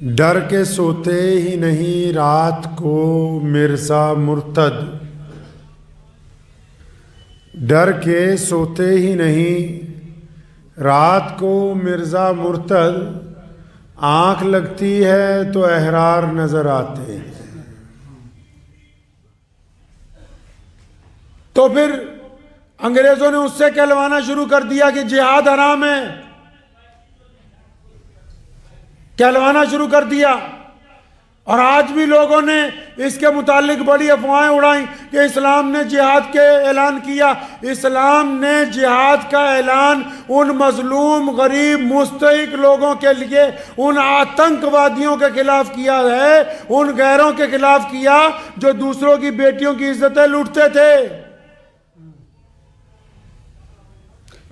डर के सोते ही नहीं रात को मिर्ज़ा मुर्तद। डर के सोते ही नहीं रात को मिर्ज़ा मुर्तद। आँख लगती है तो अहरार नजर आते हैं। तो फिर अंग्रेजों ने उससे कहलवाना शुरू कर दिया कि जिहाद हराम है, कहलवाना शुरू कर दिया। और आज भी लोगों ने इसके मुतालिक बड़ी अफवाहें उड़ाई कि इस्लाम ने जिहाद के ऐलान किया। इस्लाम ने जिहाद का ऐलान उन मजलूम गरीब मुस्तहिक लोगों के लिए, उन आतंकवादियों के खिलाफ किया है, उन गैरों के खिलाफ किया जो दूसरों की बेटियों की इज्जतें लूटते थे।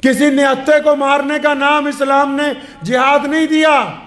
किसी निहत्थे को मारने का नाम इस्लाम ने जिहाद नहीं दिया।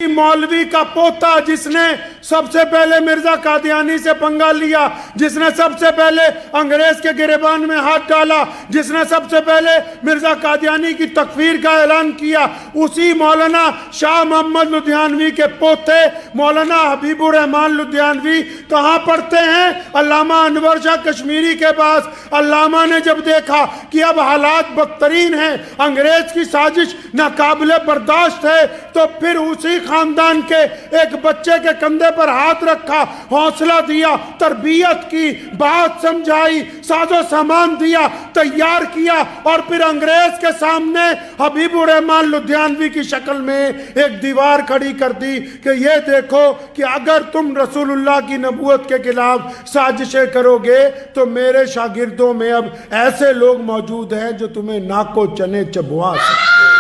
मौलवी का पोता जिसने सबसे पहले मिर्जा कादियानी से पंगा लिया, जिसने सबसे पहले अंग्रेज के गिरेबान में हाथ डाला, जिसने सबसे पहले मिर्जा कादियानी की तकफीर का ऐलान किया, उसी मौलाना शाह मोहम्मद लुधियानवी के पोते मौलाना हबीबुर रहमान लुधियानवी कहाँ पढ़ते हैं? अल्लामा अनवर शाह कश्मीरी के पास। अल्लामा ने जब देखा कि अब हालात बदतरीन हैं, अंग्रेज की साजिश नाकाबिले बर्दाश्त है, तो फिर उसी खानदान के एक बच्चे के कंधे पर हाथ रखा, हौसला दिया, तरबियत की, बात समझाई, साजो सामान दिया, तैयार किया और फिर अंग्रेज के सामने हबीबुर रहमान लुधियानवी की शक्ल में एक दीवार खड़ी कर दी कि ये देखो कि अगर तुम रसूलुल्लाह की नबूवत के खिलाफ साजिशें करोगे तो मेरे शागिर्दों में अब ऐसे लोग मौजूद हैं जो तुम्हें नाको चने चबवा सकते।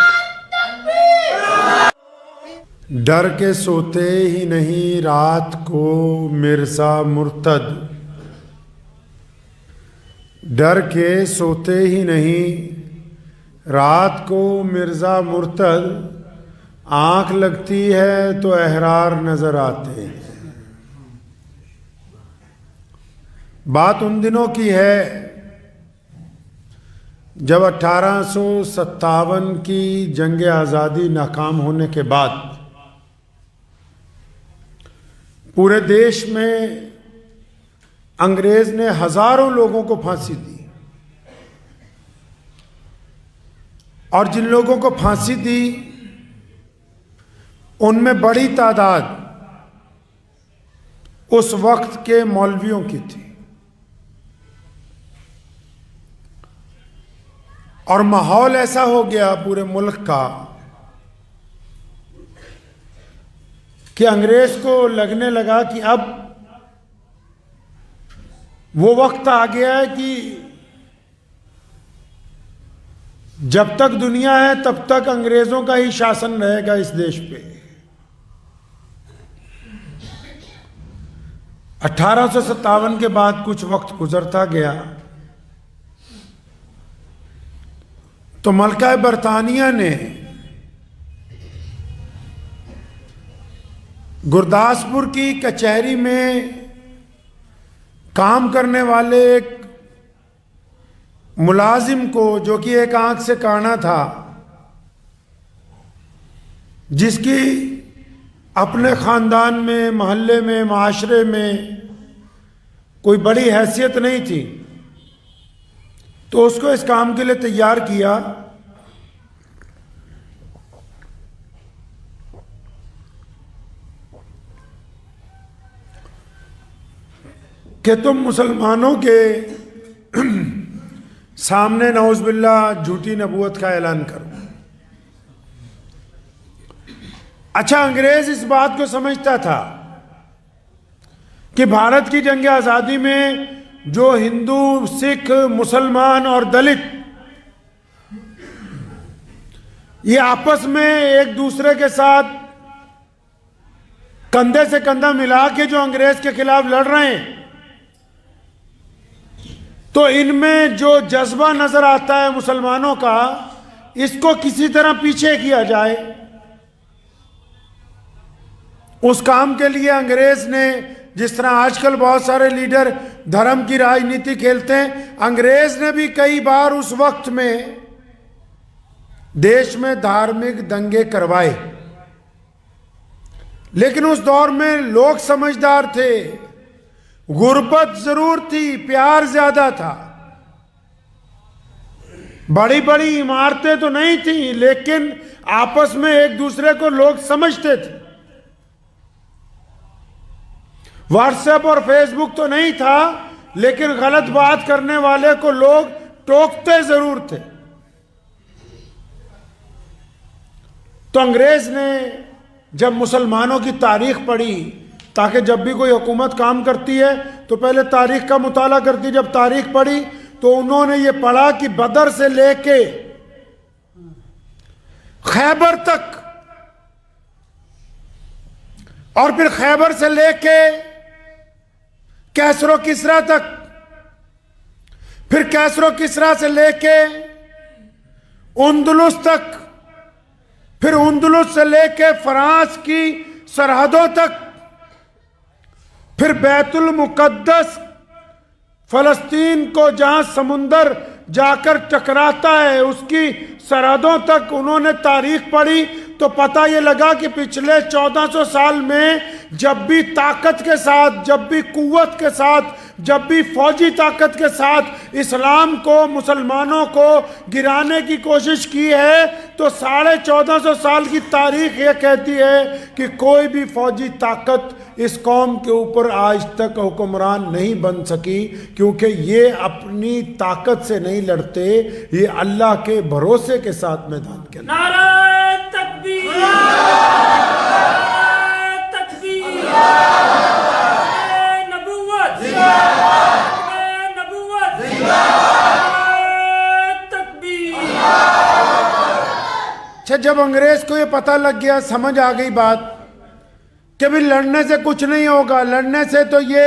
डर के सोते ही नहीं रात को मिर्ज़ा मुर्तद। डर के सोते ही नहीं रात को मिर्ज़ा मुर्तद। आँख लगती है तो अहरार नजर आते हैं। बात उन दिनों की है जब 1857 की जंग आज़ादी नाकाम होने के बाद पूरे देश में अंग्रेज ने हजारों लोगों को फांसी दी और जिन लोगों को फांसी दी उनमें बड़ी तादाद उस वक्त के मौलवियों की थी। और माहौल ऐसा हो गया पूरे मुल्क का कि अंग्रेज को लगने लगा कि अब वो वक्त आ गया है कि जब तक दुनिया है तब तक अंग्रेजों का ही शासन रहेगा इस देश पे। 1857 के बाद कुछ वक्त गुजरता गया तो मलका बरतानिया ने गुरदासपुर की कचहरी में काम करने वाले एक मुलाजिम को, जो कि एक आंख से काना था, जिसकी अपने ख़ानदान में, मोहल्ले में, माशरे में कोई बड़ी हैसियत नहीं थी, तो उसको इस काम के लिए तैयार किया कि तुम मुसलमानों के सामने नौज़ुबिल्लाह झूठी नबूवत का ऐलान करो। अच्छा, अंग्रेज इस बात को समझता था कि भारत की जंग आज़ादी में जो हिंदू, सिख, मुसलमान और दलित ये आपस में एक दूसरे के साथ कंधे से कंधा मिला के जो अंग्रेज के खिलाफ लड़ रहे हैं, तो इनमें जो जज्बा नजर आता है मुसलमानों का, इसको किसी तरह पीछे किया जाए। उस काम के लिए अंग्रेज ने जिस तरह आजकल बहुत सारे लीडर धर्म की राजनीति खेलते हैं, अंग्रेज ने भी कई बार उस वक्त में देश में धार्मिक दंगे करवाए, लेकिन उस दौर में लोग समझदार थे, गुर्बत जरूर थी, प्यार ज्यादा था। बड़ी बड़ी इमारतें तो नहीं थी, लेकिन आपस में एक दूसरे को लोग समझते थे। व्हाट्सएप और फेसबुक तो नहीं था, लेकिन गलत बात करने वाले को लोग टोकते जरूर थे। तो अंग्रेज ने जब मुसलमानों की तारीख पढ़ी, ताकि जब भी कोई हुकूमत काम करती है तो पहले तारीख का मुताला करती, जब तारीख पढ़ी तो उन्होंने ये पढ़ा कि बदर से लेके खैबर तक, और फिर खैबर से लेके कैसरो किसरा तक, फिर कैसरो किसरा से लेके उंदुलुस तक, फिर उंदुलुस से लेके फ्रांस की सरहदों तक, फिर बैतुल मुकद्दस फलस्तीन को जहां समुंदर जाकर टकराता है उसकी सरहदों तक उन्होंने तारीख पढ़ी। तो पता ये लगा कि पिछले 1400 साल में जब भी ताकत के साथ, जब भी कुव्वत के साथ, जब भी फौजी ताकत के साथ इस्लाम को, मुसलमानों को गिराने की कोशिश की है, तो 1450 साल की तारीख ये कहती है कि कोई भी फौजी ताकत इस कौम के ऊपर आज तक हुक्मरान नहीं बन सकी, क्योंकि ये अपनी ताकत से नहीं लड़ते, ये अल्लाह के भरोसे के साथ मैदान के अंदर। नारे तकबीर, नारे तकबीर, नारे नबुव्वत, नारे नबुव्वत, नारे तकबीर। अच्छा, जब अंग्रेज को ये पता लग गया, समझ आ गई बात कि भी लड़ने से कुछ नहीं होगा, लड़ने से तो ये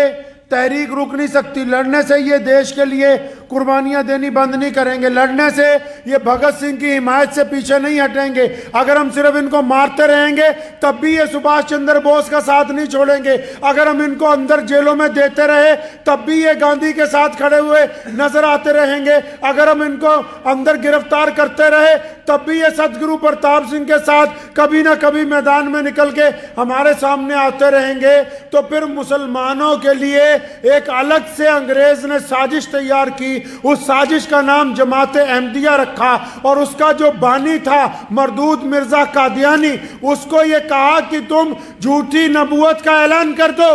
तहरीक रुक नहीं सकती, लड़ने से ये देश के लिए कुर्बानियां देनी बंद नहीं करेंगे, लड़ने से ये भगत सिंह की हिमायत से पीछे नहीं हटेंगे, अगर हम सिर्फ इनको मारते रहेंगे तब भी ये सुभाष चंद्र बोस का साथ नहीं छोड़ेंगे, अगर हम इनको अंदर जेलों में देते रहे तब भी ये गांधी के साथ खड़े हुए नजर आते रहेंगे, अगर हम इनको अंदर गिरफ्तार करते रहे तब भी ये सतगुरु प्रताप सिंह के साथ कभी ना कभी मैदान में निकल के हमारे सामने आते रहेंगे। तो फिर मुसलमानों के लिए एक अलग से अंग्रेज ने साजिश तैयार की, उस साजिश का नाम जमात अहमदिया रखा, और उसका जो बानी था मरदूद मिर्जा कादियानी, उसको ये कहा कि तुम झूठी नबूवत का ऐलान कर दो।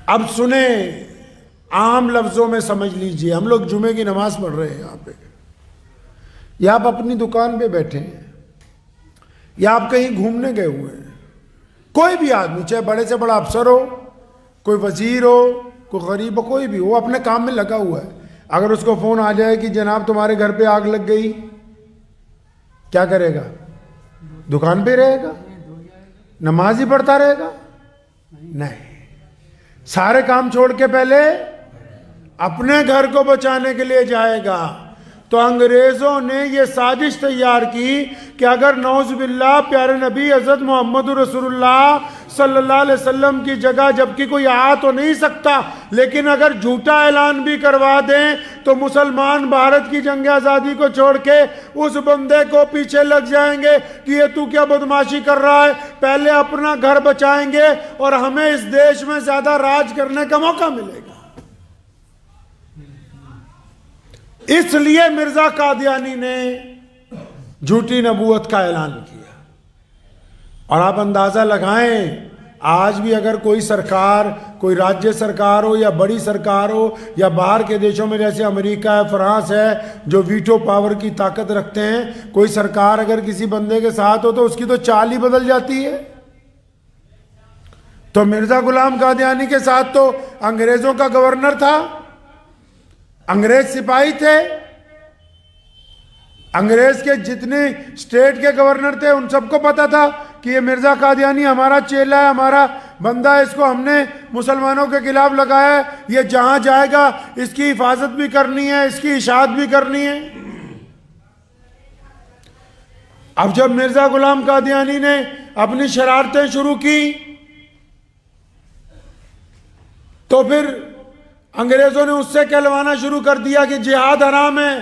अब सुने, आम लफ्जों में समझ लीजिए, हम लोग जुमे की नमाज पढ़ रहे हैं यहाँ पे, या आप अपनी दुकान पे बैठे हैं, या आप कहीं घूमने गए हुए हैं, कोई भी आदमी, चाहे बड़े से बड़ा अफसर हो, कोई वजीर हो, कोई गरीब हो, कोई भी हो, अपने काम में लगा हुआ है, अगर उसको फोन आ जाए कि जनाब तुम्हारे घर पे आग लग गई, क्या करेगा? दुकान पे रहेगा? नमाज ही पढ़ता रहेगा? नहीं, सारे काम छोड़ के पहले अपने घर को बचाने के लिए जाएगा। तो अंग्रेजों ने ये साजिश तैयार की कि अगर नौजुबिल्लाह प्यारे नबी हजरत मोहम्मद रसूलुल्लाह सल्लल्लाहु अलैहि वसल्लम की जगह जबकि कोई आ तो नहीं सकता, लेकिन अगर झूठा ऐलान भी करवा दें तो मुसलमान भारत की जंग आज़ादी को छोड़ के उस बंदे को पीछे लग जाएंगे कि ये तू क्या बदमाशी कर रहा है, पहले अपना घर बचाएंगे और हमें इस देश में ज्यादा राज करने का मौका मिलेगा। इसलिए मिर्जा कादियानी ने झूठी नबूवत का ऐलान किया। और आप अंदाजा लगाएं, आज भी अगर कोई सरकार, कोई राज्य सरकार हो या बड़ी सरकार हो या बाहर के देशों में जैसे अमेरिका है, फ्रांस है, जो वीटो पावर की ताकत रखते हैं, कोई सरकार अगर किसी बंदे के साथ हो तो उसकी तो चाल ही बदल जाती है। तो मिर्जा गुलाम कादियानी के साथ तो अंग्रेजों का गवर्नर था, अंग्रेज सिपाही थे, अंग्रेज के जितने स्टेट के गवर्नर थे उन सबको पता था कि ये मिर्जा कादियानी हमारा चेला है, हमारा बंदा है, इसको हमने मुसलमानों के खिलाफ लगाया है, ये जहां जाएगा इसकी हिफाजत भी करनी है, इसकी इशाअत भी करनी है। अब जब मिर्जा गुलाम कादियानी ने अपनी शरारतें शुरू की तो फिर अंग्रेजों ने उससे कहलवाना शुरू कर दिया कि जिहाद हराम है,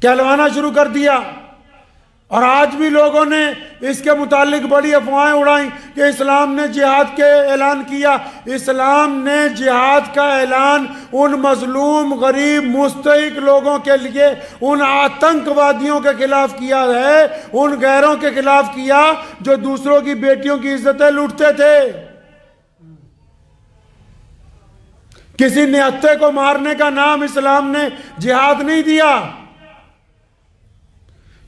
कहलवाना शुरू कर दिया। और आज भी लोगों ने इसके मुतालिक बड़ी अफवाहें उड़ाई कि इस्लाम ने जिहाद के ऐलान किया। इस्लाम ने जिहाद का ऐलान उन मजलूम गरीब मुस्तहिक लोगों के लिए, उन आतंकवादियों के खिलाफ किया है, उन गैरों के खिलाफ किया जो दूसरों की बेटियों की इज्जतें लूटते थे। किसी निहत्थे को मारने का नाम इस्लाम ने जिहाद नहीं दिया।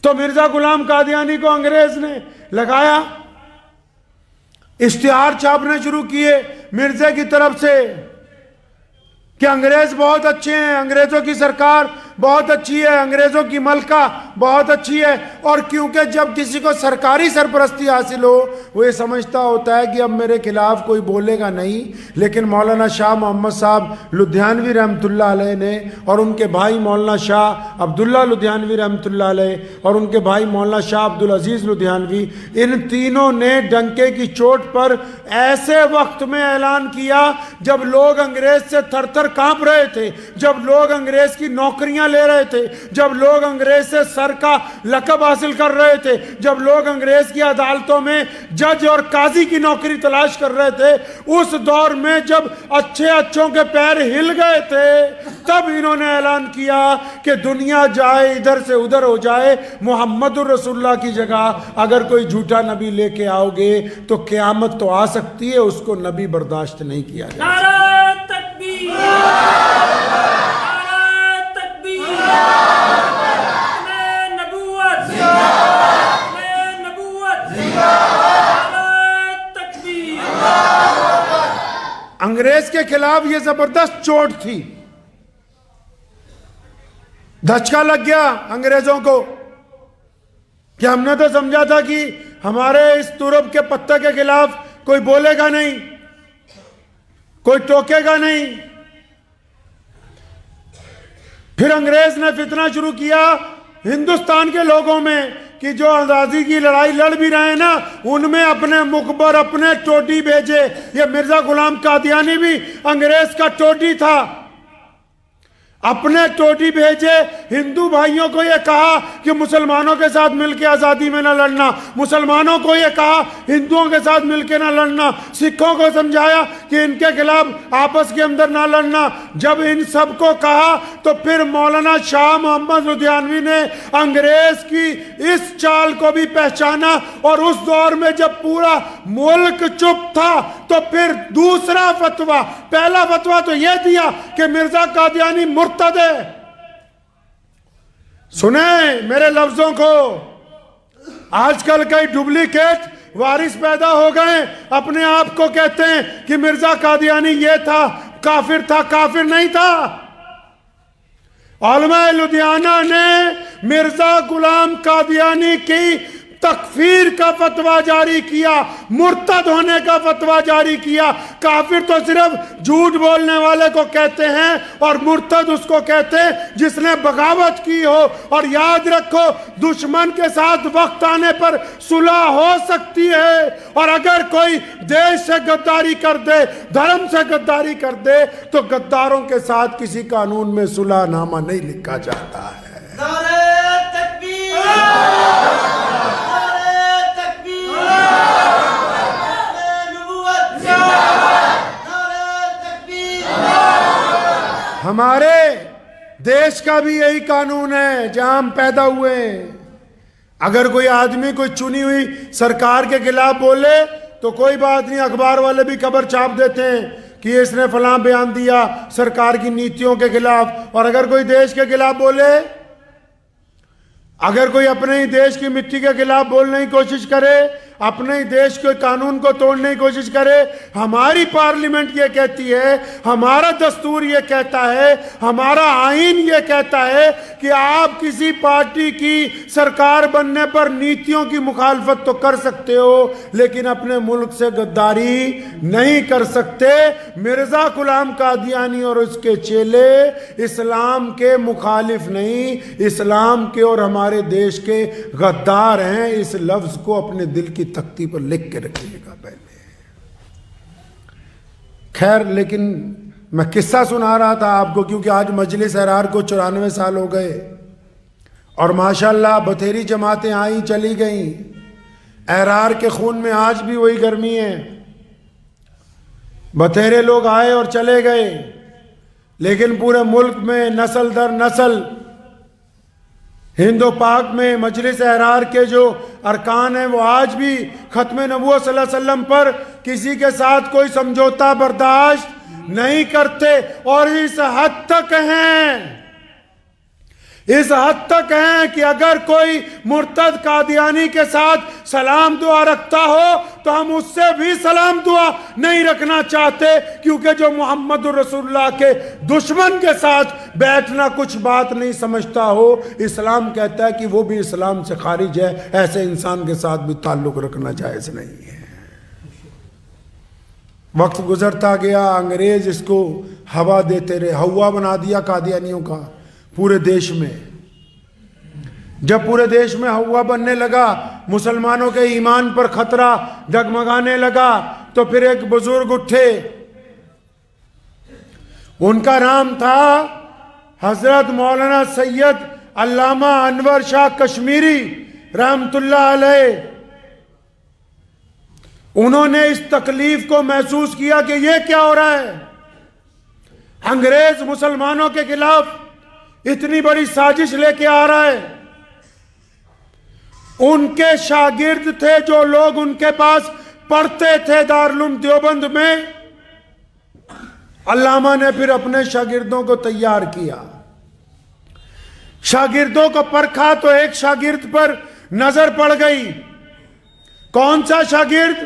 तो मिर्जा गुलाम कादियानी को अंग्रेज ने लगाया, इश्तिहार छापने शुरू किए मिर्जे की तरफ से कि अंग्रेज बहुत अच्छे हैं, अंग्रेजों की सरकार बहुत अच्छी है, अंग्रेजों की मलका बहुत अच्छी है। और क्योंकि जब किसी को सरकारी सरपरस्ती हासिल हो, वो ये समझता होता है कि अब मेरे खिलाफ कोई बोलेगा नहीं। लेकिन मौलाना शाह मोहम्मद साहब लुधियानवी रहमतुल्लाह अलैह ने और उनके भाई मौलाना शाह अब्दुल्ला लुधियानवी रहमतुल्लाह अलैह और उनके भाई मौलाना शाह अब्दुल अजीज लुधियानवी, इन तीनों ने डंके की चोट पर ऐसे वक्त में ऐलान किया जब लोग अंग्रेज से थर थर कांप रहे थे, जब लोग अंग्रेज की नौकरियां ले रहे थे, जब लोग अंग्रेज से सर का लकब हासिल कर रहे थे, जब लोग अंग्रेज की अदालतों में जज और काजी की नौकरी तलाश कर रहे थे, उस दौर में जब अच्छे अच्छों के पैर हिल गए थे, तब इन्होंने ऐलान किया कि दुनिया जाए इधर से उधर हो जाए, मोहम्मदुर रसूलुल्लाह की जगह अगर कोई झूठा नबी लेके आओगे तो क़यामत तो आ सकती है, उसको नबी बर्दाश्त नहीं किया जाए। नारा तकबीर, नारा तकबीर, मैं नबूवत, मैं नबूवत, नारा तकबीर। अंग्रेज के खिलाफ ये जबरदस्त चोट थी, धचका लग गया अंग्रेजों को कि हमने तो समझा था कि हमारे इस तुरब के पत्ते के खिलाफ कोई बोलेगा नहीं, कोई टोकेगा नहीं। फिर अंग्रेज ने फितना शुरू किया हिंदुस्तान के लोगों में कि जो आज़ादी की लड़ाई लड़ भी रहे हैं ना, उनमें अपने मुखबर, अपने टोटी भेजे। ये मिर्जा गुलाम कादियानी भी अंग्रेज का टोटी था, अपने टोटी भेजे। हिंदू भाइयों को यह कहा कि मुसलमानों के साथ मिलकर आज़ादी में ना लड़ना, मुसलमानों को यह कहा हिंदुओं के साथ मिलकर ना लड़ना, सिखों को समझाया कि इनके खिलाफ आपस के अंदर ना लड़ना। जब इन सब को कहा तो फिर मौलाना शाह मोहम्मद लुधियानवी ने अंग्रेज की इस चाल को भी पहचाना। और उस दौर में जब पूरा मुल्क चुप था तो फिर दूसरा फतवा, पहला फतवा तो यह दिया कि मिर्जा कादियानी मुर्तद है। सुने मेरे लफ्जों को, आजकल कई डुप्लीकेट वारिस पैदा हो गए, अपने आप को कहते हैं कि मिर्जा कादियानी ये था, काफिर नहीं था। उलमा लुधियाना ने मिर्जा गुलाम कादियानी की तकफीर का फतवा जारी किया, मुर्तद होने का फतवा जारी किया। काफिर तो सिर्फ झूठ बोलने वाले को कहते हैं और मुर्तद उसको कहते हैं जिसने बगावत की हो। और याद रखो, दुश्मन के साथ वक्त आने पर सुलह हो सकती है, और अगर कोई देश से गद्दारी कर दे, धर्म से गद्दारी कर दे, तो गद्दारों के साथ किसी कानून में सुलहनामा नहीं लिखा जाता है। नारे तकबीर, हमारे देश का भी यही कानून है जहां हम पैदा हुए हैं। अगर कोई आदमी कोई चुनी हुई सरकार के खिलाफ बोले तो कोई बात नहीं, अखबार वाले भी खबर छाप देते हैं कि इसने फलां बयान दिया सरकार की नीतियों के खिलाफ। और अगर कोई देश के खिलाफ बोले, अगर कोई अपने ही देश की मिट्टी के खिलाफ बोलने की कोशिश करे, अपने ही देश के कानून को तोड़ने की कोशिश करे, हमारी पार्लियामेंट ये कहती है, हमारा दस्तूर ये कहता है, हमारा आईन ये कहता है कि आप किसी पार्टी की सरकार बनने पर नीतियों की मुखालफत तो कर सकते हो, लेकिन अपने मुल्क से गद्दारी नहीं कर सकते। मिर्जा गुलाम कादियानी और उसके चेले इस्लाम के मुखालिफ नहीं, इस्लाम के और हमारे देश के गद्दार हैं। इस लफ्ज को अपने दिल की तख्ती पर लिख के रखिएगा पहले। खैर, लेकिन मैं किस्सा सुना रहा था आपको, क्योंकि आज मजलिस अहरार को 94 साल हो गए और माशाल्लाह बथेरी जमातें आई चली गईं। अहरार के खून में आज भी वही गर्मी है। बथेरे लोग आए और चले गए, लेकिन पूरे मुल्क में नस्ल दर नस्ल हिंदो पाक में मजलिस अहरार के जो अरकान हैं वो आज भी ख़त्म नबूवत सल्लल्लाहु अलैहि वसल्लम पर किसी के साथ कोई समझौता बर्दाश्त नहीं करते। और इस हद तक हैं कि अगर कोई मुर्तद कादियानी के साथ सलाम दुआ रखता हो तो हम उससे भी सलाम दुआ नहीं रखना चाहते, क्योंकि जो मोहम्मद रसूलुल्लाह के दुश्मन के साथ बैठना कुछ बात नहीं समझता हो, इस्लाम कहता है कि वो भी इस्लाम से खारिज है। ऐसे इंसान के साथ भी ताल्लुक़ रखना जायज़ नहीं है। वक्त गुजरता गया, अंग्रेज इसको हवा देते रहे, हवा बना दिया कादियानियों का पूरे देश में। जब पूरे देश में हवा बनने लगा, मुसलमानों के ईमान पर खतरा डगमगाने लगा, तो फिर एक बुजुर्ग उठे। उनका नाम था हजरत मौलाना सैयद अल्लामा अनवर शाह कश्मीरी रहमतुल्लाह अलैह। उन्होंने इस तकलीफ को महसूस किया कि ये क्या हो रहा है। अंग्रेज मुसलमानों के खिलाफ इतनी बड़ी साजिश लेके आ रहा है। उनके शागिर्द थे जो लोग उनके पास पढ़ते थे दारुल देवबंद में। अल्लामा ने फिर अपने शागिर्दों को तैयार किया। शागिर्दों को परखा तो एक शागिर्द पर नजर पड़ गई। कौन सा शागिर्द?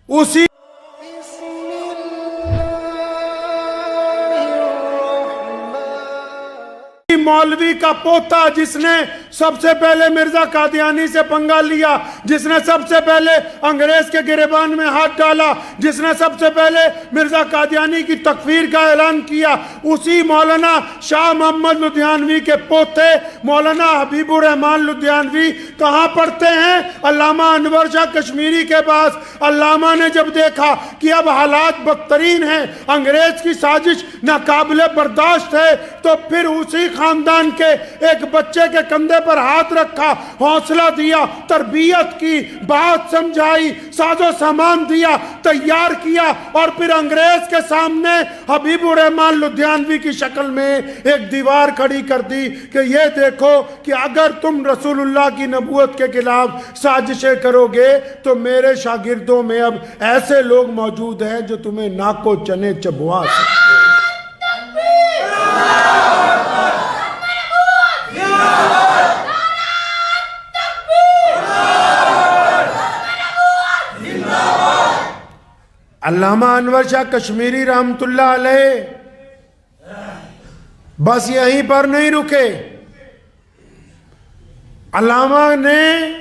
उसी मौलवी का पोता जिसने सबसे पहले मिर्जा कादियानी से पंगा लिया, जिसने सबसे पहले अंग्रेज के गिरेबान में हाथ डाला, जिसने सबसे पहले मिर्जा कादियानी की तकफीर का ऐलान किया, उसी मौलाना शाह मोहम्मद लुधियानवी के पोते मौलाना हबीबुर रहमान लुधियानवी कहाँ पढ़ते हैं? अल्लामा अनवर शाह कश्मीरी के पास। अल्लामा ने जब देखा कि अब हालात बदतरीन हैं, अंग्रेज की साजिश नाकाबिले बर्दाश्त है, तो फिर उसी खानदान के एक बच्चे के कंधे पर हाथ रखा, हौसला दिया, तरबियत की, बात समझाई, साजो सामान दिया, तैयार किया और फिर अंग्रेज के सामने हबीबुर रहमान लुधियानवी की शक्ल में एक दीवार खड़ी कर दी कि ये देखो कि अगर तुम रसूलुल्लाह की नबूवत के खिलाफ साजिशें करोगे तो मेरे शागिर्दों में अब ऐसे लोग मौजूद हैं जो तुम्हें नाको चने चबवा सकते हैं। अल्लामा अनवर शाह कश्मीरी रहमतुल्लाह अलैह बस यहीं पर नहीं रुके। अल्लामा ने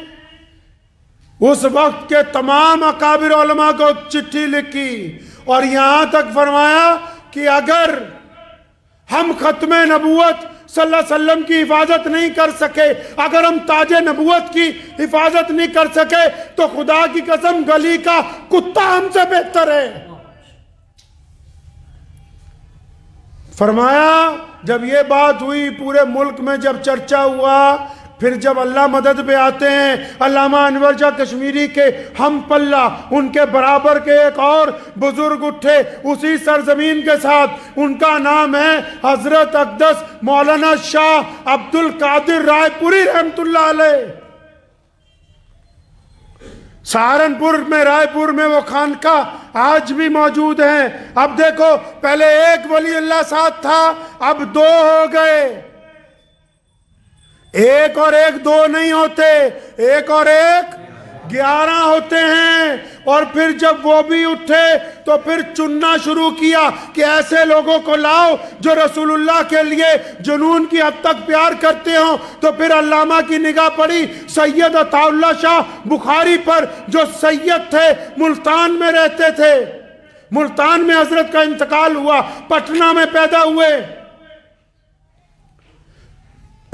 उस वक्त के तमाम अकाबिर उलमा को चिट्ठी लिखी और यहां तक फरमाया कि अगर हम खत्मे नबूवत सल्लल्लाहु अलैहि वसल्लम की हिफाजत नहीं कर सके, अगर हम ताजे नबूवत की हिफाजत नहीं कर सके, तो खुदा की कसम गली का कुत्ता हमसे बेहतर है। फरमाया जब ये बात हुई, पूरे मुल्क में जब चर्चा हुआ, फिर जब अल्लाह मदद पे आते हैं, अल्लामा अनवर शाह कश्मीरी के हम पल्ला, उनके बराबर के एक और बुजुर्ग उठे उसी सरजमीन के साथ। उनका नाम है हजरत अक़दस मौलाना शाह अब्दुल कादिर रायपुरी रहमतुल्लाह अलैह। सहारनपुर में, रायपुर में वो खानका आज भी मौजूद हैं। अब देखो, पहले एक वली अल्लाह साथ था, अब दो हो गए। एक और एक दो नहीं होते, एक और एक 11 होते हैं। और फिर जब वो भी उठे तो फिर चुनना शुरू किया कि ऐसे लोगों को लाओ जो रसूलुल्लाह के लिए जुनून की हद तक प्यार करते हो। तो फिर अल्लामा की निगाह पड़ी सैयद अताउल्लाह शाह बुखारी पर, जो सैयद थे, मुल्तान में रहते थे। मुल्तान में हजरत का इंतकाल हुआ, पटना में पैदा हुए।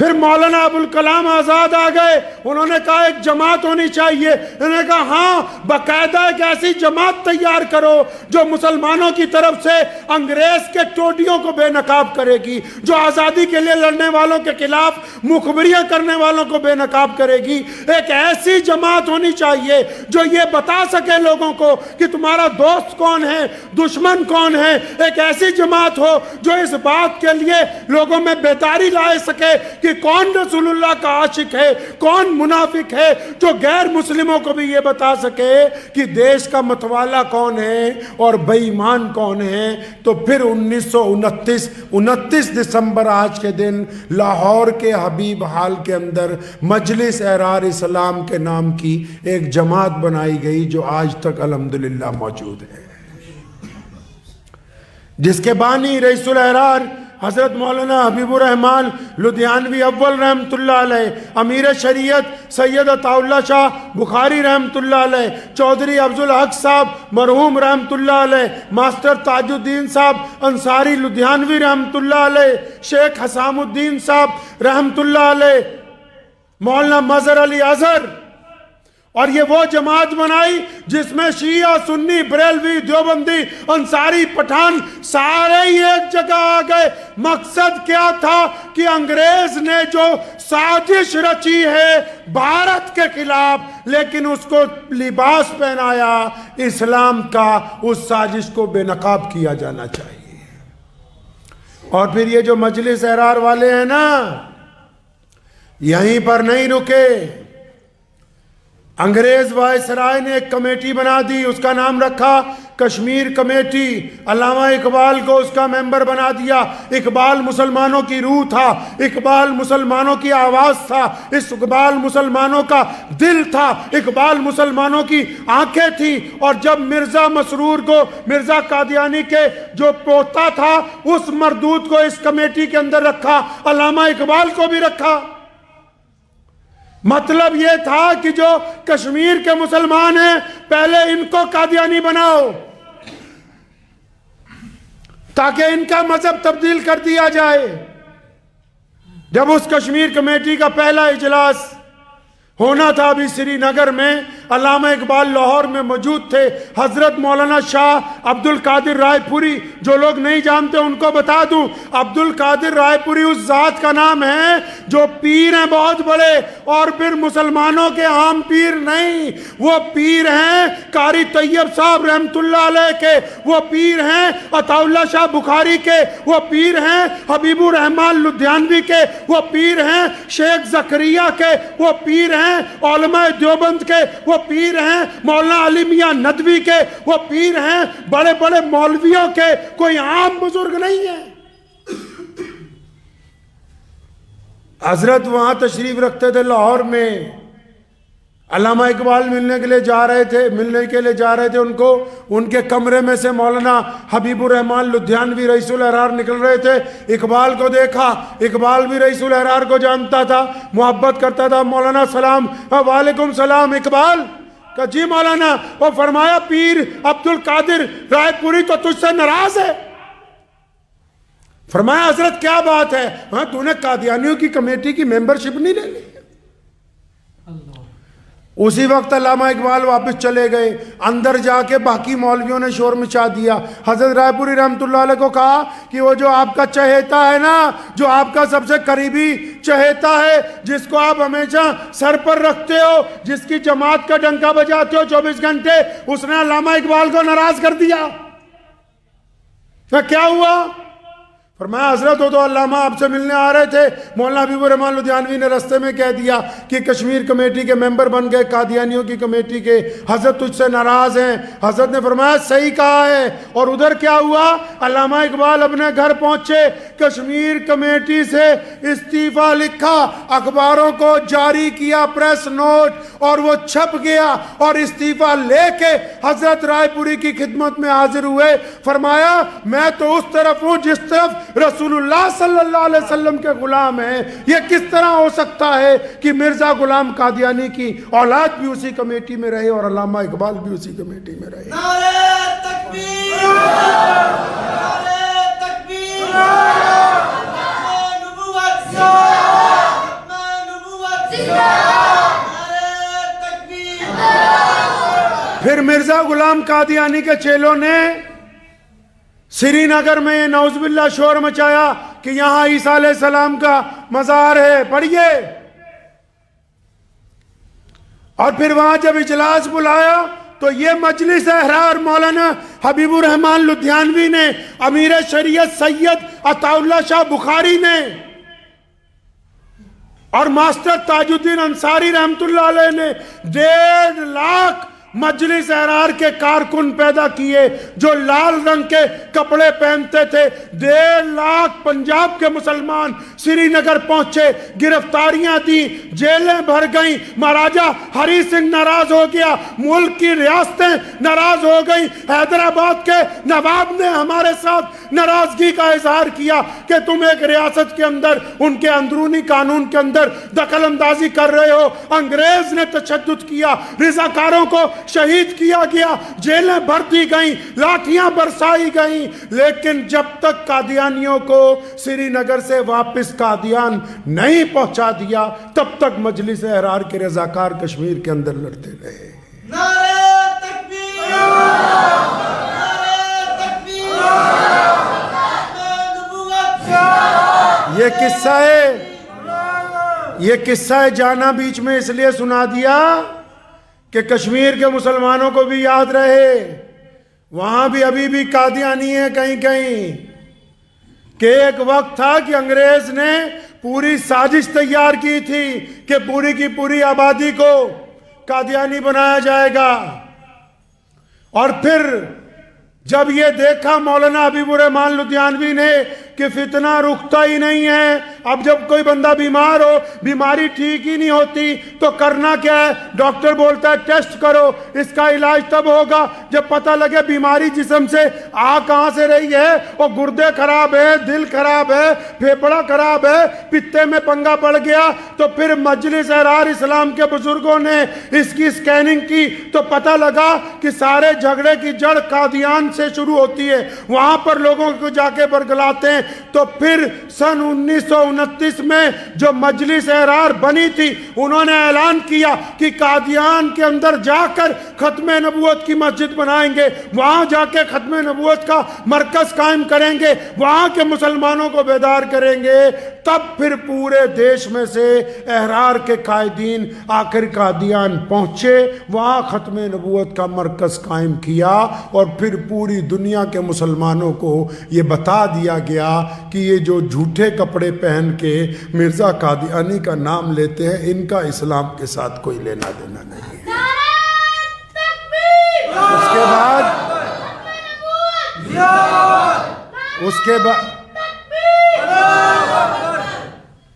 फिर मौलाना अबुल कलाम आज़ाद आ गए, उन्होंने कहा एक जमात होनी चाहिए। उन्होंने कहा हाँ, बाकायदा एक ऐसी जमात तैयार करो जो मुसलमानों की तरफ से अंग्रेज के टोटियों को बेनकाब करेगी, जो आज़ादी के लिए लड़ने वालों के खिलाफ मुखबरियां करने वालों को बेनकाब करेगी। एक ऐसी जमात होनी चाहिए जो ये बता सके लोगों को कि तुम्हारा दोस्त कौन है, दुश्मन कौन है। एक ऐसी जमात हो जो इस बात के लिए लोगों में बेदारी ला सके कि कौन रसूलुल्लाह का आशिक है, कौन मुनाफिक है, जो गैर मुस्लिमों को भी ये बता सके कि देश का मतवाला कौन है और बेईमान कौन है। तो फिर 1929 दिसंबर आज के दिन लाहौर के हबीब हाल के अंदर मजलिस एहरार इस्लाम के नाम की एक जमात बनाई गई जो आज तक अल्हम्दुलिल्लाह मौजूद है, जिसके बानी रईसुल एहरार हज़रत मौलाना हबीबुर रहमान लुधियानवी अव्वल रहमतुल्लाह अलैह, अमीर शरीयत सैयद अताउल्लाह शाह बुखारी रहमतुल्लाह अलैह, चौधरी अफजुल हक साहब मरहूम रहमतुल्लाह अलैह, मास्टर ताजुद्दीन साहब अंसारी लुधियानवी रहमतुल्लाह अलैह, शेख हसामुद्दीन साहब रहमतुल्लाह अलैह, मौलाना मजहर अली अजहर। और ये वो जमात बनाई जिसमें शिया सुन्नी बरेलवी देवबंदी अंसारी पठान सारे ही एक जगह आ गए। मकसद क्या था कि अंग्रेज ने जो साजिश रची है भारत के खिलाफ, लेकिन उसको लिबास पहनाया इस्लाम का, उस साजिश को बेनकाब किया जाना चाहिए। और फिर ये जो मजलिस एहरार वाले हैं ना, यहीं पर नहीं रुके। अंग्रेज वायसराय ने एक कमेटी बना दी, उसका नाम रखा कश्मीर कमेटी। अल्लामा इकबाल को उसका मेंबर बना दिया। इकबाल मुसलमानों की रूह था, इकबाल मुसलमानों की आवाज़ था, इकबाल मुसलमानों का दिल था, इकबाल मुसलमानों की आंखें थी। और जब मिर्ज़ा मसरूर को, मिर्ज़ा कादियानी के जो पोता था, उस मरदूद को इस कमेटी के अंदर रखा, अल्लामा इकबाल को भी रखा। मतलब यह था कि जो कश्मीर के मुसलमान हैं पहले इनको कादियानी बनाओ ताकि इनका मजहब तब्दील कर दिया जाए। जब उस कश्मीर कमेटी का पहला इजलास होना था अभी श्रीनगर में, अल्लामा इकबाल लाहौर में मौजूद थे। हजरत मौलाना शाह अब्दुल कादिर रायपुरी, जो लोग नहीं जानते उनको बता दूं, अब्दुल कादिर रायपुरी उस जात का नाम है जो पीर हैं बहुत बड़े, और फिर मुसलमानों के आम पीर नहीं, वो पीर हैं कारी तैयब साहब रहमतुल्लाह अलैह के, वो पीर हैं अताउल्लाह शाह बुखारी के, वो पीर हैं हबीबुर रहमान लुधियानवी के, वो पीर हैं शेख जकरिया के, वो पीर हैं उलमा देवबंद के, वो पीर हैं मौलाना अली मियां नदवी के, वो पीर हैं बड़े बड़े मौलवियों के, कोई आम बुजुर्ग नहीं है। हजरत वहां तशरीफ रखते थे लाहौर में। अल्लामा इकबाल मिलने के लिए जा रहे थे उनको, उनके कमरे में से मौलाना हबीबुर रहमान लुधियानवी रईसुल एहरार निकल रहे थे। इकबाल को देखा, इकबाल भी रईसुल एहरार को जानता था, मोहब्बत करता था। मौलाना सलाम, वालेकुम सलाम। इकबाल का जी मौलाना। वो फरमाया पीर अब्दुल कादिर रायपुरी तो तुझसे नाराज है। फरमाया हजरत क्या बात है? हाँ, तूने कादियानियों की कमेटी की मेंबरशिप नहीं ले ली। उसी वक्त अल्लामा इकबाल वापस चले गए। अंदर जाके बाकी मौलवियों ने शोर मचा दिया। हजरत रायपुरी रहमतुल्लाह अलैह को कहा कि वो जो आपका चहेता है ना, जो आपका सबसे करीबी चहेता है, जिसको आप हमेशा सर पर रखते हो, जिसकी जमात का डंका बजाते हो 24 घंटे, उसने अल्लामा इकबाल को नाराज कर दिया। तो क्या हुआ? फरमाया हजरत हो तो अल्लामा आपसे मिलने आ रहे थे। मौलाना हबीबुर रहमान लुधियानवी ने रास्ते में कह दिया कि कश्मीर कमेटी के मेंबर बन गए, कादियानियों की कमेटी के, हजरत तुझसे नाराज हैं। हजरत ने फरमाया सही कहा है। और उधर क्या हुआ? अल्लामा इकबाल अपने घर पहुंचे, कश्मीर कमेटी से इस्तीफा लिखा, अखबारों को जारी किया प्रेस नोट, और वो छप गया। और इस्तीफा लेके हजरत रायपुरी की खिदमत में हाजिर हुए। फरमाया मैं तो उस तरफ हूं जिस तरफ रसूलुल्लाह सल्लल्लाहु अलैहि वसल्लम के गुलाम हैं। ये किस तरह हो सकता है कि मिर्जा गुलाम कादियानी की औलाद भी उसी कमेटी में रहे और अल्लामा इकबाल भी उसी कमेटी में रहे? नारे तकबीर, नारे तकबीर, नारे नबुव्वत। गुलाम कादियानी के चेलों ने श्रीनगर में ये नौजुबिल्ला शोर मचाया कि यहां ईसा अलैहिस्सलाम का मजार है, पढ़िए। और फिर वहां जब इजलास बुलाया तो ये मजलिस अहरार मौलाना हबीबुर रहमान लुधियानवी ने, अमीर शरीयत सैयद अताउल्लाह शाह बुखारी ने और मास्टर ताजुद्दीन अंसारी रहमतुल्लाह अलैह ने 1.5 लाख मजलिस अहरार के कारकुन पैदा किए जो लाल रंग के कपड़े पहनते थे। 1.5 लाख पंजाब के मुसलमान श्रीनगर पहुंचे, गिरफ्तारियां दी, जेलें भर गईं। महाराजा हरी सिंह नाराज हो गया, मुल्क की रियासतें नाराज हो गई। हैदराबाद के नवाब ने हमारे साथ नाराजगी का इजहार किया कि तुम एक रियासत के अंदर उनके अंदरूनी कानून के अंदर दखल अंदाजी कर रहे हो। अंग्रेज ने तशद्दुद किया, रज़ाकारों को शहीद किया गया, जेलें भर दी गई, लाठियां बरसाई गई। लेकिन जब तक कादियानियों को श्रीनगर से वापस कादियान नहीं पहुंचा दिया तब तक मजलिस अहरार के रजाकार कश्मीर के अंदर लड़ते रहे। नारे तकबीर, नारे तकबीर, नबूवत। ये किस्सा है जाना बीच में इसलिए सुना दिया कि कश्मीर के मुसलमानों को भी याद रहे। वहां भी अभी भी कादियानी है कहीं कहीं। कि एक वक्त था कि अंग्रेज ने पूरी साजिश तैयार की थी कि पूरी की पूरी आबादी को कादियानी बनाया जाएगा। और फिर जब ये देखा मौलाना हबीबुर रहमान लुधियानवी ने कि फितना रुकता ही नहीं है, अब जब कोई बंदा बीमार हो, बीमारी ठीक ही नहीं होती तो करना क्या है? डॉक्टर बोलता है टेस्ट करो, इसका इलाज तब होगा जब पता लगे बीमारी जिस्म से आ कहां से रही है। और गुर्दे खराब है, दिल खराब है, फेफड़ा खराब है, पित्ते में पंगा पड़ गया। तो फिर मजलिस अहरार इस्लाम के बुजुर्गों ने इसकी स्कैनिंग की तो पता लगा कि सारे झगड़े की जड़ कादियान से शुरू होती है। वहां पर लोगों को जाके बरगलाते हैं। तो फिर सन 1929 में जो मजलिस अहरार बनी थी, उन्होंने ऐलान किया कि कादियान के अंदर जाकर खत्मे नबूवत की मस्जिद बनाएंगे, वहां जाके खत्मे नबूवत का मरकज कायम करेंगे, वहां के मुसलमानों को बेदार करेंगे। तब फिर पूरे देश में से अहरार के कायदीन आखिर कादियान पहुंचे, वहां खत्मे नबूवत का मरकज कायम किया। और फिर पूरी दुनिया के मुसलमानों को ये बता दिया गया कि ये जो झूठे कपड़े पहन के मिर्जा कादियानी का नाम लेते हैं, इनका इस्लाम के साथ कोई लेना देना नहीं है।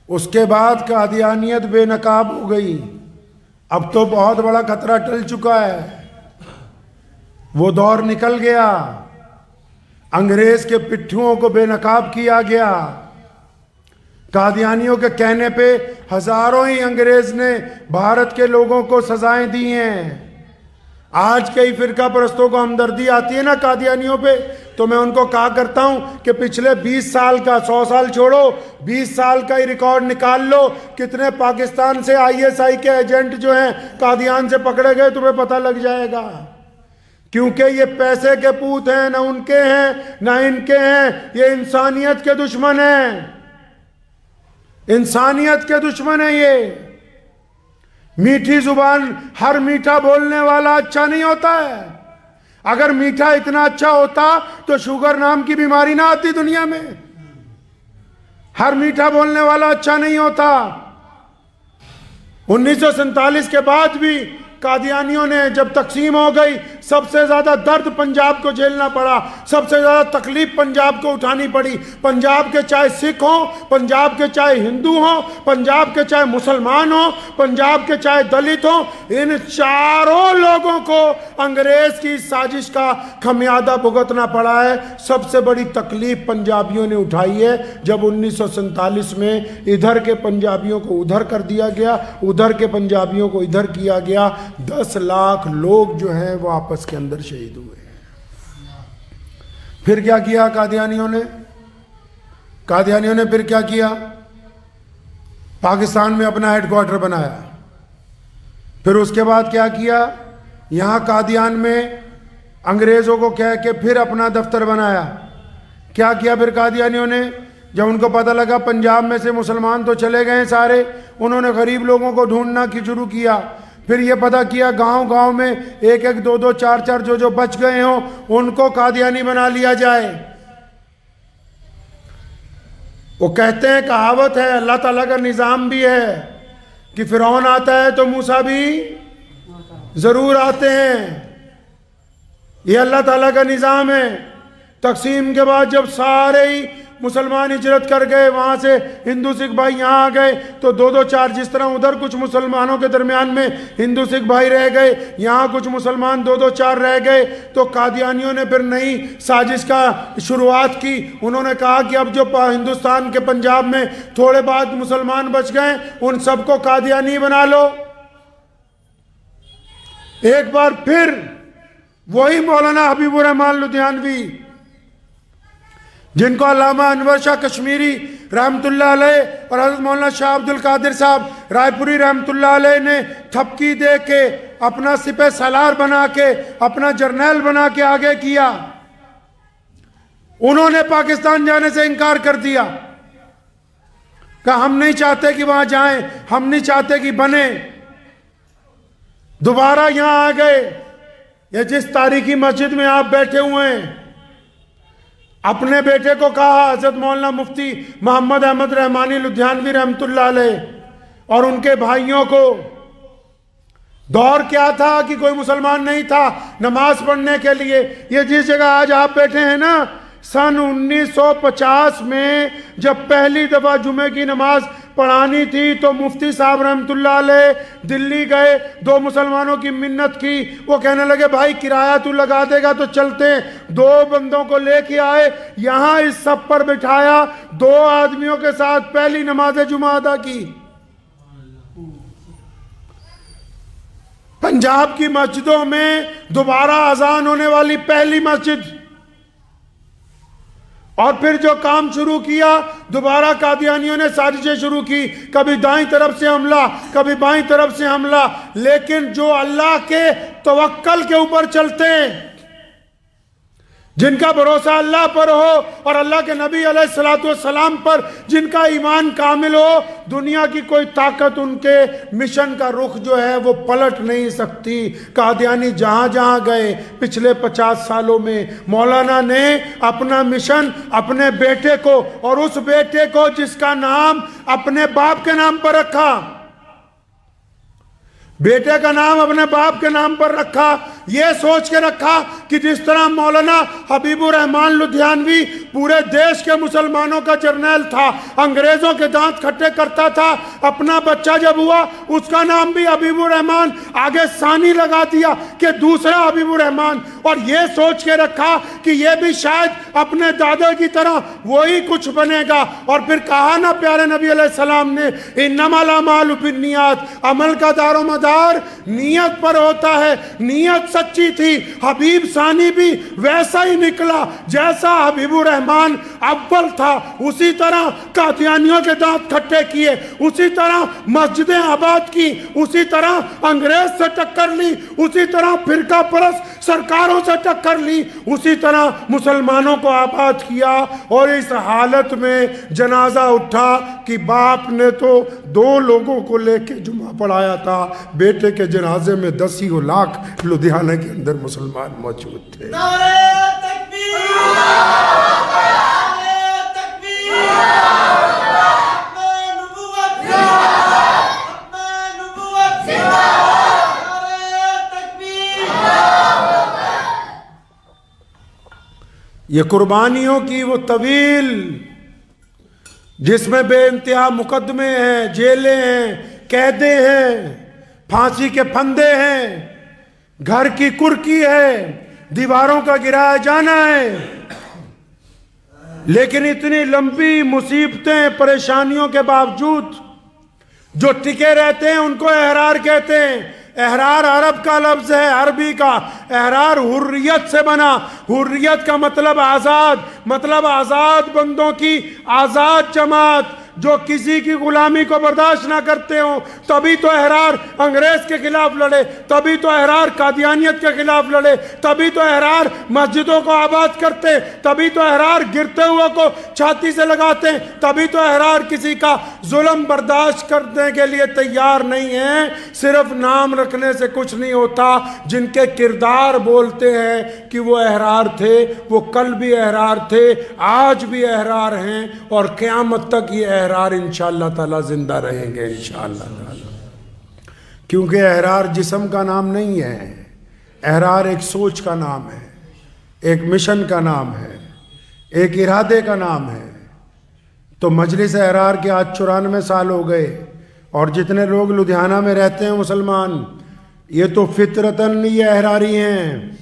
उसके बाद कादियानियत बेनकाब हो गई। अब तो बहुत बड़ा खतरा टल चुका है, वो दौर निकल गया। अंग्रेज के पिट्ठुओं को बेनकाब किया गया। कादियानियों के कहने पे हजारों ही अंग्रेज ने भारत के लोगों को सजाएं दी हैं। आज कई फिरका परस्तों को हमदर्दी आती है ना कादियानियों पे, तो मैं उनको कहा करता हूं कि पिछले 20 साल का, 100 साल छोड़ो, 20 साल का ही रिकॉर्ड निकाल लो, कितने पाकिस्तान से ISI के एजेंट जो हैं कादियान से पकड़े गए, तुम्हें पता लग जाएगा। क्योंकि ये पैसे के पूत हैं, ना उनके हैं ना इनके हैं, ये इंसानियत के दुश्मन हैं, इंसानियत के दुश्मन है ये। मीठी जुबान, हर मीठा बोलने वाला अच्छा नहीं होता है। अगर मीठा इतना अच्छा होता तो शुगर नाम की बीमारी ना आती दुनिया में। हर मीठा बोलने वाला अच्छा नहीं होता। 1947 के बाद भी कादियानियों ने जब तकसीम हो गई, सबसे ज्यादा दर्द पंजाब को झेलना पड़ा, सबसे ज्यादा तकलीफ पंजाब को उठानी पड़ी। पंजाब के चाहे सिख हों, पंजाब के चाहे हिंदू हों, पंजाब के चाहे मुसलमान हों, पंजाब के चाहे दलित हों, इन चारों लोगों को अंग्रेज की साजिश का खमियाजा भुगतना पड़ा है। सबसे बड़ी तकलीफ पंजाबियों ने उठाई है जब 1947 में इधर के पंजाबियों को उधर कर दिया गया, उधर के पंजाबियों को इधर किया गया। 10 लाख लोग जो हैं वो आपस के अंदर शहीद हुए। फिर क्या किया कादियानियों ने? कादियानियों ने फिर क्या किया? पाकिस्तान में अपना हेडक्वार्टर बनाया। फिर उसके बाद क्या किया? यहां कादियान में अंग्रेज़ों को कह के फिर अपना दफ्तर बनाया। क्या किया फिर कादियानियों ने? जब उनको पता लगा पंजाब में से मुसलमान तो चले गए सारे, उन्होंने गरीब लोगों को ढूंढना की शुरू किया। फिर ये पता किया गांव गांव में एक एक दो दो चार चार जो बच गए हों उनको कादियानी बना लिया जाए। वो कहते हैं, कहावत है, अल्लाह ताला का निज़ाम भी है कि फिरौन आता है तो मूसा भी ज़रूर आते हैं। ये अल्लाह ताला का निज़ाम है। तकसीम के बाद जब सारे ही मुसलमान हिजरत कर गए, वहाँ से हिंदू सिख भाई यहाँ आ गए, तो दो दो चार, जिस तरह उधर कुछ मुसलमानों के दरमियान में हिंदू सिख भाई रह गए, यहाँ कुछ मुसलमान दो दो चार रह गए, तो कादियानियों ने फिर नई साजिश का शुरुआत की। उन्होंने कहा कि अब जो हिंदुस्तान के पंजाब में थोड़े बाद मुसलमान बच गए, उन सबको कादियानी बना लो। एक बार फिर वही मौलाना हबीबुर रहमान लुधियानवी, जिनको अल्लामा अनवर शाह कश्मीरी रहमतुल्लाह अलैह और हज़रत मौलाना शाह अब्दुल कादिर साहब रायपुरी रहमतुल्लाह अलैह ने थपकी दे के, अपना सिपह सालार बना के, अपना जर्नैल बना के आगे किया, उन्होंने पाकिस्तान जाने से इनकार कर दिया। कहा हम नहीं चाहते कि वहां जाएं, हम नहीं चाहते कि बने। दोबारा यहां आ गए। ये जिस तारीखी मस्जिद में आप बैठे हुए हैं, अपने बेटे को कहा, हज़रत मौलाना मुफ्ती मोहम्मद अहमद रहमानी लुधियानवी रहमतुल्लाह अलैह और उनके भाइयों को, दौर क्या था कि कोई मुसलमान नहीं था नमाज पढ़ने के लिए। ये जिस जगह आज आप बैठे हैं ना, सन 1950 में जब पहली दफ़ा जुमे की नमाज पढ़ानी थी तो मुफ्ती साहब रहमतुल्लाह अलैह दिल्ली गए, दो मुसलमानों की मिन्नत की। वो कहने लगे भाई किराया तू लगा देगा तो चलते। दो बंदों को लेके आए, यहाँ इस सब पर बिठाया, दो आदमियों के साथ पहली नमाज जुमा अदा की। पंजाब की मस्जिदों में दोबारा अजान होने वाली पहली मस्जिद। और फिर जो काम शुरू किया, दोबारा कादियानियों ने साजिशें शुरू की, कभी दाईं तरफ से हमला, कभी बाईं तरफ से हमला। लेकिन जो अल्लाह के तवक्कल के ऊपर चलते हैं, जिनका भरोसा अल्लाह पर हो और अल्लाह के नबी अलैहिस्सलातु वस्सलाम पर जिनका ईमान कामिल हो, दुनिया की कोई ताकत उनके मिशन का रुख जो है वो पलट नहीं सकती। कादियानी जहाँ जहाँ गए पिछले 50 सालों में, मौलाना ने अपना मिशन अपने बेटे को, और उस बेटे को जिसका नाम अपने बाप के नाम पर रखा, बेटे का नाम अपने बाप के नाम पर रखा, यह सोच के रखा कि जिस तरह मौलाना हबीबुर रहमान लुधियानवी पूरे देश के मुसलमानों का जर्नैल था, अंग्रेजों के दांत खट्टे करता था, अपना बच्चा जब हुआ उसका नाम भी हबीबुर रहमान आगे सानी लगा दिया कि दूसरा हबीबुर रहमान, और यह सोच के रखा कि यह भी शायद अपने दादा की तरह वही कुछ बनेगा। और फिर कहा ना प्यारे नबी अलैहिस्सलाम ने, इन्नमल अमालु बिन्नियात, अमल का दारोमदार नीयत पर होता है। नीयत सच्ची थी, हबीब सानी भी वैसा ही निकला जैसा हबीबुर रहमान अव्वल था। उसी तरह कादियानियों के दांत खट्टे किए, उसी तरह मस्जिदें आबाद की, उसी तरह अंग्रेज से टक्कर ली, उसी तरह फिरका परस्त सरकारों से टक्कर ली, उसी तरह मुसलमानों को आबाद किया। और इस हालत में जनाजा उठा कि बाप ने तो 2 लोगों को लेके जुमा पढ़ाया था, बेटे के जनाजे में 10 लाख लुधियाना के अंदर मुसलमान मौजूद थे। नारे तकबीर, नारे तकबीर, अपने नबूवत जिंदाबाद, अपने नबूवत जिंदाबाद, नारे तकबीर। ये कुर्बानियों की वो तवील, जिसमें बेइंतहा मुकदमे हैं, जेलें हैं, कैदे हैं, फांसी के फंदे हैं, घर की कुर्की है, दीवारों का गिराया जाना है। लेकिन इतनी लंबी मुसीबतें, परेशानियों के बावजूद जो टिके रहते हैं उनको एहरार कहते हैं। एहरार अरब का लफ्ज है, अरबी का। एहरार हुर्रियत से बना। हुर्रियत का मतलब आज़ाद, मतलब आज़ाद बंदों की आज़ाद जमात, जो किसी की गुलामी को बर्दाश्त ना करते हो, तभी तो अहरार अंग्रेज के खिलाफ लड़े, तभी तो अहरार कादियानियत के खिलाफ लड़े, तभी तो अहरार मस्जिदों को आबाद करते, तभी तो अहरार गिरते हुए को छाती से लगाते, तभी तो अहरार किसी का जुल्म बर्दाश्त करने के लिए तैयार नहीं है। सिर्फ नाम रखने से कुछ नहीं होता। जिनके किरदार बोलते हैं कि वो अहरार थे, वो कल भी अहरार थे, आज भी अहरार हैं और क़यामत तक ये अहरार इंशाअल्लाह ताला जिंदा रहेंगे इंशाअल्लाह ताला। क्योंकि अहरार जिस्म का नाम नहीं है, अहरार एक सोच का नाम है, एक मिशन का नाम है, एक इरादे का नाम है। तो मजलिस अहरार के आज 94 साल हो गए और जितने लोग लुधियाना में रहते हैं मुसलमान, ये तो फितरतन ये अहरारी हैं।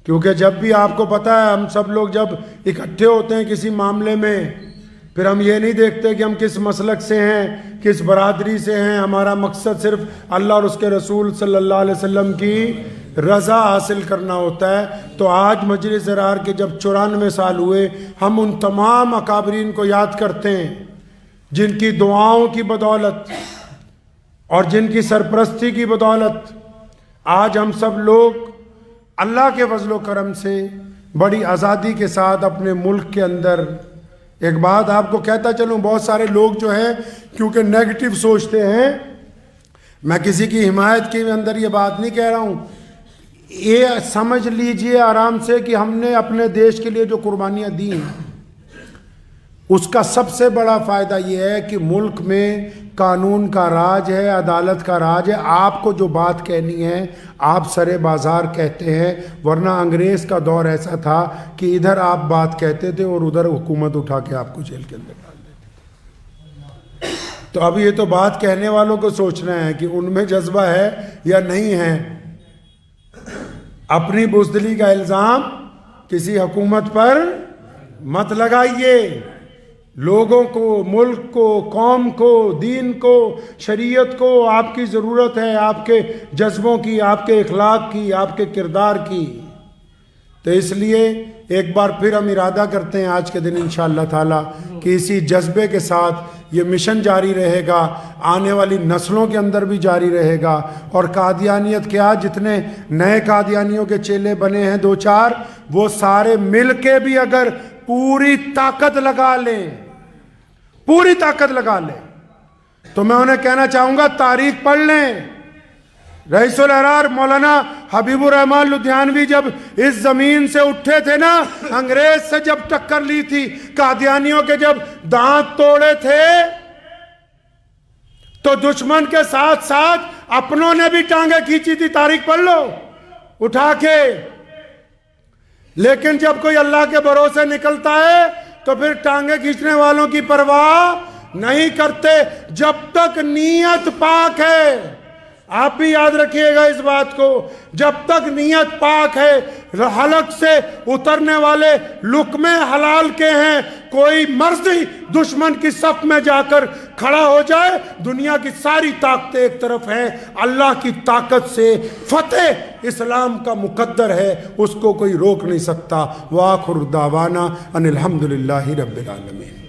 क्योंकि जब भी आपको पता है, हम सब लोग जब इकट्ठे होते हैं किसी मामले में, फिर हम ये नहीं देखते कि हम किस मसलक से हैं, किस बरादरी से हैं। हमारा मकसद सिर्फ अल्लाह और उसके रसूल सल्लल्लाहु अलैहि वसल्लम की रज़ा हासिल करना होता है। तो आज मजलिस अहरार के जब 94 साल हुए, हम उन तमाम अकाबरीन को याद करते हैं जिनकी दुआओं की बदौलत और जिनकी सरपरस्ती की बदौलत आज हम सब लोग अल्लाह के फजलो करम से बड़ी आज़ादी के साथ अपने मुल्क के अंदर। एक बात आपको कहता चलूँ, बहुत सारे लोग जो हैं क्योंकि नेगेटिव सोचते हैं, मैं किसी की हिमायत के अंदर ये बात नहीं कह रहा हूँ, ये समझ लीजिए आराम से कि हमने अपने देश के लिए जो कुर्बानियाँ दी हैं उसका सबसे बड़ा फ़ायदा ये है कि मुल्क में कानून का राज है, अदालत का राज है। आपको जो बात कहनी है आप सरे बाज़ार कहते हैं, वरना अंग्रेज़ का दौर ऐसा था कि इधर आप बात कहते थे और उधर हुकूमत उठा के आपको जेल के अंदर डाल देती। तो अब ये तो बात कहने वालों को सोचना है कि उनमें जज्बा है या नहीं है। अपनी बुज़दिली का इल्ज़ाम किसी हुकूमत पर मत लगाइए। लोगों को, मुल्क को, कौम को, दीन को, शरीयत को आपकी ज़रूरत है, आपके जज्बों की, आपके इखलाक की, आपके किरदार की। तो इसलिए एक बार फिर हम इरादा करते हैं आज के दिन इंशाअल्लाह ताला कि इसी जज्बे के साथ ये मिशन जारी रहेगा, आने वाली नस्लों के अंदर भी जारी रहेगा। और कादियानियत क्या, जितने नए कादियानियों के चेले बने हैं 2-4, वो सारे मिल के भी अगर पूरी ताकत लगा लें, पूरी ताकत लगा लें, तो मैं उन्हें कहना चाहूँगा तारीख पढ़ लें। रईसुल अहरार मौलाना हबीबुर रहमान लुधियानवी जब इस ज़मीन से उठे थे ना, अंग्रेज से जब टक्कर ली थी, कादियानियों के जब दांत तोड़े थे, तो दुश्मन के साथ साथ अपनों ने भी टांगे खींची थी। तारीख पढ़ लो उठा के। लेकिन जब कोई अल्लाह के भरोसे निकलता है तो फिर टांगे खींचने वालों की परवाह नहीं करते, जब तक नीयत पाक है। आप भी याद रखिएगा इस बात को, जब तक नीयत पाक है, हलक से उतरने वाले लुकमे हलाल के हैं। कोई मर्जी दुश्मन की सफ में जाकर खड़ा हो जाए, दुनिया की सारी ताकतें एक तरफ हैं, अल्लाह की ताकत से फतेह इस्लाम का मुकद्दर है, उसको कोई रोक नहीं सकता। वाखिर दावाना अनिल हम्दुलिल्लाहि रब्बिल आलमीन।